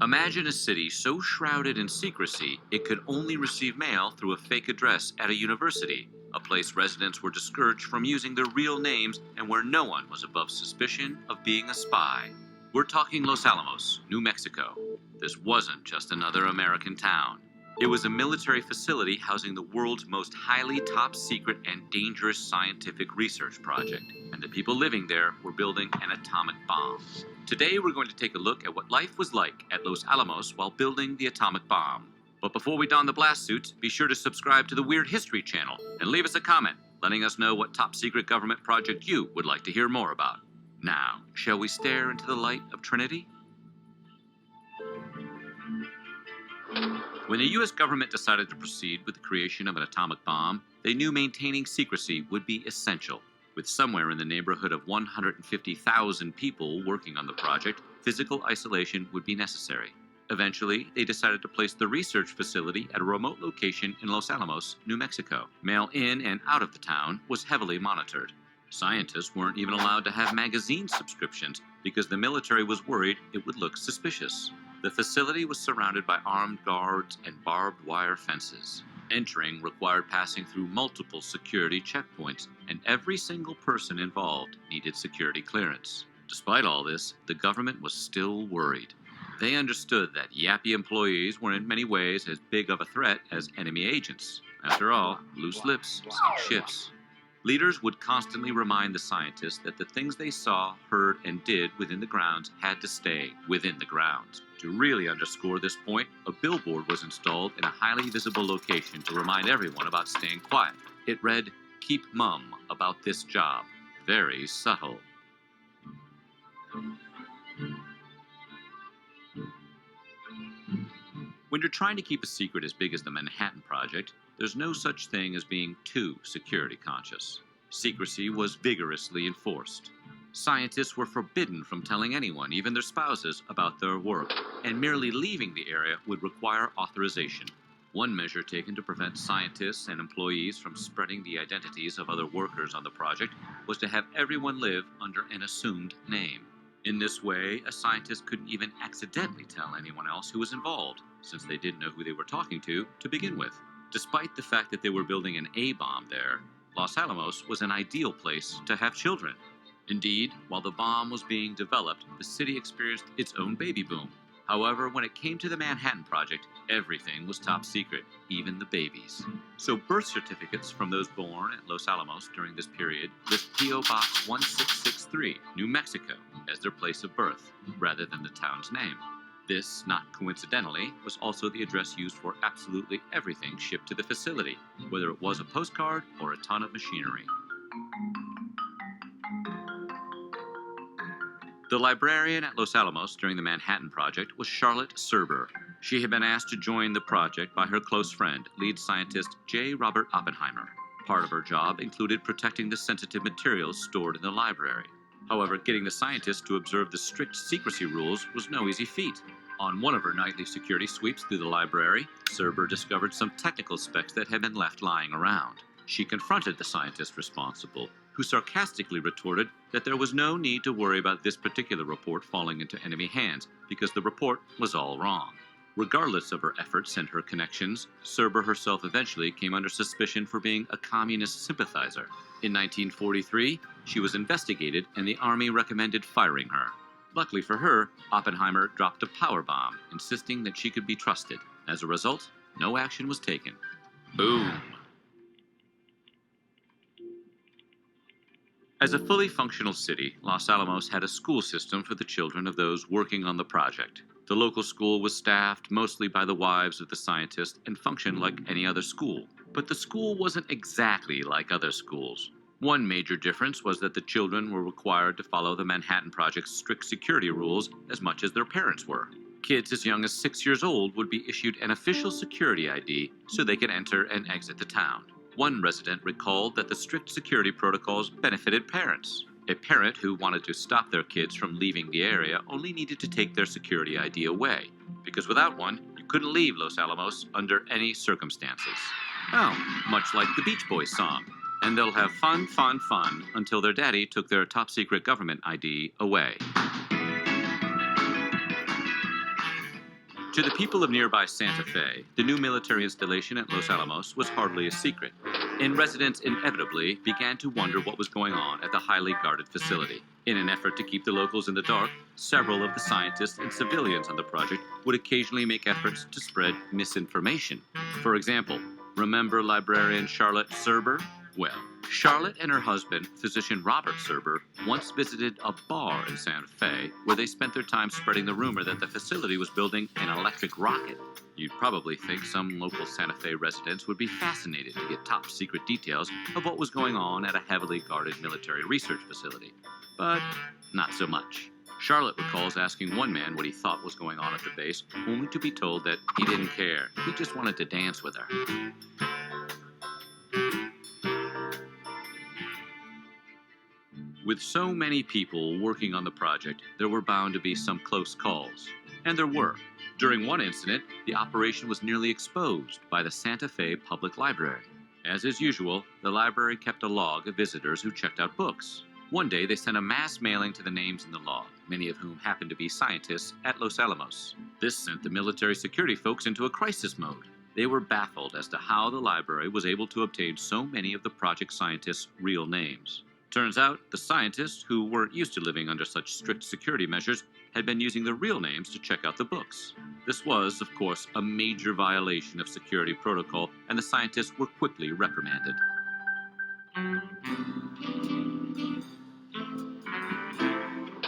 Imagine a city so shrouded in secrecy it could only receive mail through a fake address at a university, a place residents were discouraged from using their real names and where no one was above suspicion of being a spy. We're talking Los Alamos, New Mexico. This wasn't just another American town. It was a military facility housing the world's most highly top secret and dangerous scientific research project, and the people living there were building an atomic bomb. Today we're going to take a look at what life was like at Los Alamos while building the atomic bomb. But before we don the blast suits, be sure to subscribe to the Weird History channel and leave us a comment letting us know what top secret government project you would like to hear more about. Now, shall we stare into the light of Trinity? When the U.S. government decided to proceed with the creation of an atomic bomb, they knew maintaining secrecy would be essential. With somewhere in the neighborhood of 150,000 people working on the project, physical isolation would be necessary. Eventually, they decided to place the research facility at a remote location in Los Alamos, New Mexico. Mail in and out of the town was heavily monitored. Scientists weren't even allowed to have magazine subscriptions because the military was worried it would look suspicious. The facility was surrounded by armed guards and barbed wire fences. Entering required passing through multiple security checkpoints, and every single person involved needed security clearance. Despite all this, the government was still worried. They understood that yappy employees were in many ways as big of a threat as enemy agents. After all, loose lips sink ships. Leaders would constantly remind the scientists that the things they saw, heard, and did within the grounds had to stay within the grounds. To really underscore this point, a billboard was installed in a highly visible location to remind everyone about staying quiet. It read, "Keep mum about this job." Very subtle. When you're trying to keep a secret as big as the Manhattan Project, there's no such thing as being too security conscious. Secrecy was vigorously enforced. Scientists were forbidden from telling anyone, even their spouses, about their work, and merely leaving the area would require authorization. One measure taken to prevent scientists and employees from spreading the identities of other workers on the project was to have everyone live under an assumed name. In this way, a scientist couldn't even accidentally tell anyone else who was involved, since they didn't know who they were talking to begin with. Despite the fact that they were building an A-bomb there, Los Alamos was an ideal place to have children. Indeed, while the bomb was being developed, the city experienced its own baby boom. However, when it came to the Manhattan Project, everything was top secret, even the babies. So birth certificates from those born at Los Alamos during this period list P.O. Box 1663, New Mexico, as their place of birth, rather than the town's name. This, not coincidentally, was also the address used for absolutely everything shipped to the facility, whether it was a postcard or a ton of machinery. The librarian at Los Alamos during the Manhattan Project was Charlotte Serber. She had been asked to join the project by her close friend, lead scientist J. Robert Oppenheimer. Part of her job included protecting the sensitive materials stored in the library. However, getting the scientists to observe the strict secrecy rules was no easy feat. On one of her nightly security sweeps through the library, Serber discovered some technical specs that had been left lying around. She confronted the scientist responsible, who sarcastically retorted that there was no need to worry about this particular report falling into enemy hands, because the report was all wrong. Regardless of her efforts and her connections, Serber herself eventually came under suspicion for being a communist sympathizer. In 1943, she was investigated and the army recommended firing her. Luckily for her, Oppenheimer dropped a power bomb, insisting that she could be trusted. As a result, no action was taken. Boom! As a fully functional city, Los Alamos had a school system for the children of those working on the project. The local school was staffed mostly by the wives of the scientists and functioned like any other school. But the school wasn't exactly like other schools. One major difference was that the children were required to follow the Manhattan Project's strict security rules as much as their parents were. Kids as young as 6 years old would be issued an official security ID so they could enter and exit the town. One resident recalled that the strict security protocols benefited parents. A parent who wanted to stop their kids from leaving the area only needed to take their security ID away, because without one, you couldn't leave Los Alamos under any circumstances. Oh, much like the Beach Boys song. And they'll have fun, fun, fun until their daddy took their top secret government ID away. To the people of nearby Santa Fe, the new military installation at Los Alamos was hardly a secret, and residents inevitably began to wonder what was going on at the highly guarded facility. In an effort to keep the locals in the dark, several of the scientists and civilians on the project would occasionally make efforts to spread misinformation. For example, remember librarian Charlotte Serber? Well, Charlotte and her husband, physician Robert Serber, once visited a bar in Santa Fe where they spent their time spreading the rumor that the facility was building an electric rocket. You'd probably think some local Santa Fe residents would be fascinated to get top secret details of what was going on at a heavily guarded military research facility. But not so much. Charlotte recalls asking one man what he thought was going on at the base, only to be told that he didn't care. He just wanted to dance with her. With so many people working on the project, there were bound to be some close calls. And there were. During one incident, the operation was nearly exposed by the Santa Fe Public Library. As is usual, the library kept a log of visitors who checked out books. One day, they sent a mass mailing to the names in the log, many of whom happened to be scientists at Los Alamos. This sent the military security folks into a crisis mode. They were baffled as to how the library was able to obtain so many of the project scientists' real names. Turns out, the scientists, who weren't used to living under such strict security measures, had been using their real names to check out the books. This was, of course, a major violation of security protocol, and the scientists were quickly reprimanded.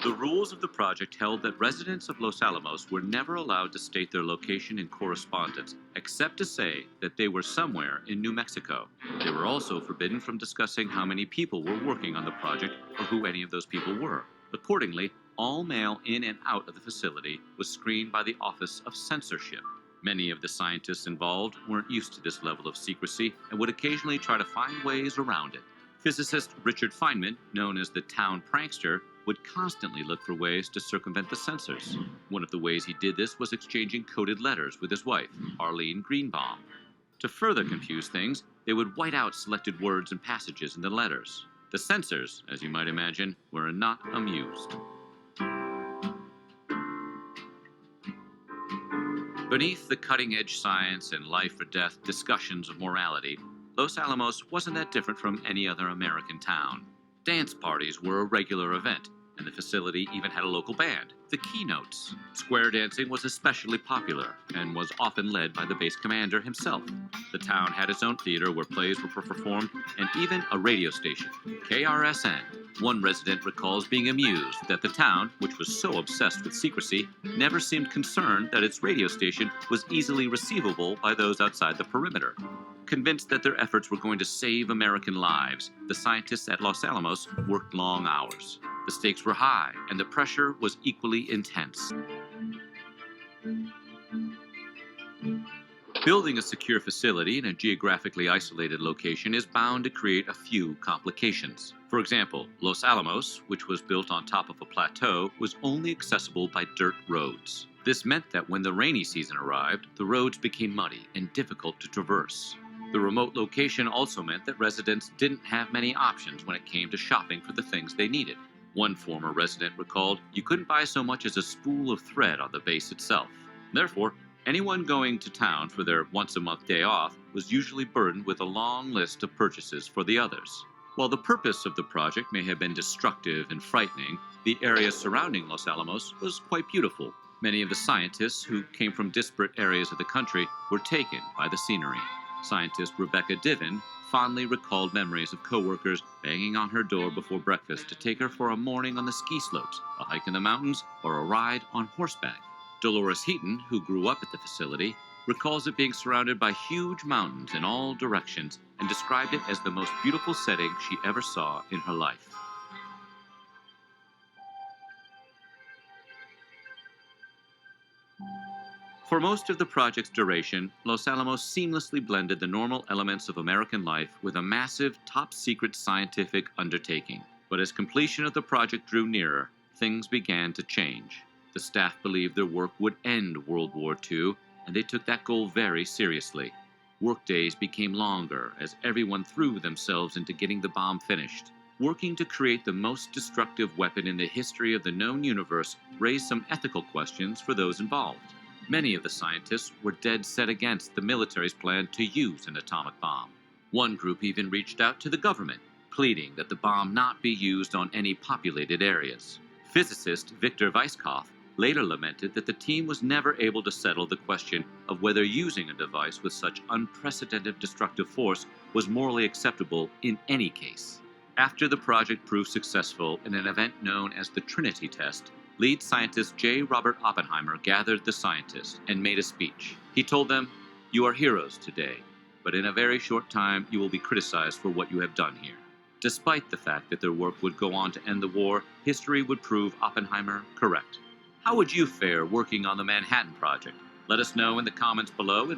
The rules of the project held that residents of Los Alamos were never allowed to state their location in correspondence, except to say that they were somewhere in New Mexico. They were also forbidden from discussing how many people were working on the project or who any of those people were. Accordingly, all mail in and out of the facility was screened by the Office of Censorship. Many of the scientists involved weren't used to this level of secrecy and would occasionally try to find ways around it. Physicist Richard Feynman, known as the town prankster, would constantly look for ways to circumvent the censors. One of the ways he did this was exchanging coded letters with his wife, Arlene Greenbaum. To further confuse things, they would white out selected words and passages in the letters. The censors, as you might imagine, were not amused. Beneath the cutting-edge science and life-or-death discussions of morality, Los Alamos wasn't that different from any other American town. Dance parties were a regular event, and the facility even had a local band, the Keynotes. Square dancing was especially popular and was often led by the base commander himself. The town had its own theater where plays were performed, and even a radio station, KRSN. One resident recalls being amused that the town, which was so obsessed with secrecy, never seemed concerned that its radio station was easily receivable by those outside the perimeter. Convinced that their efforts were going to save American lives, the scientists at Los Alamos worked long hours. The stakes were high, and the pressure was equally intense. Building a secure facility in a geographically isolated location is bound to create a few complications. For example, Los Alamos, which was built on top of a plateau, was only accessible by dirt roads. This meant that when the rainy season arrived, the roads became muddy and difficult to traverse. The remote location also meant that residents didn't have many options when it came to shopping for the things they needed. One former resident recalled you couldn't buy so much as a spool of thread on the base itself. Therefore, anyone going to town for their once-a-month day off was usually burdened with a long list of purchases for the others. While the purpose of the project may have been destructive and frightening, the area surrounding Los Alamos was quite beautiful. Many of the scientists who came from disparate areas of the country were taken by the scenery. Scientist Rebecca Diven fondly recalled memories of coworkers banging on her door before breakfast to take her for a morning on the ski slopes, a hike in the mountains, or a ride on horseback. Dolores Heaton, who grew up at the facility, recalls it being surrounded by huge mountains in all directions and described it as the most beautiful setting she ever saw in her life. For most of the project's duration, Los Alamos seamlessly blended the normal elements of American life with a massive, top-secret scientific undertaking. But as completion of the project drew nearer, things began to change. The staff believed their work would end World War II, and they took that goal very seriously. Workdays became longer as everyone threw themselves into getting the bomb finished. Working to create the most destructive weapon in the history of the known universe raised some ethical questions for those involved. Many of the scientists were dead set against the military's plan to use an atomic bomb. One group even reached out to the government, pleading that the bomb not be used on any populated areas. Physicist Victor Weisskopf later lamented that the team was never able to settle the question of whether using a device with such unprecedented destructive force was morally acceptable in any case. After the project proved successful in an event known as the Trinity Test, lead scientist J. Robert Oppenheimer gathered the scientists and made a speech. He told them, "You are heroes today, but in a very short time you will be criticized for what you have done here." Despite the fact that their work would go on to end the war, history would prove Oppenheimer correct. How would you fare working on the Manhattan Project? Let us know in the comments below.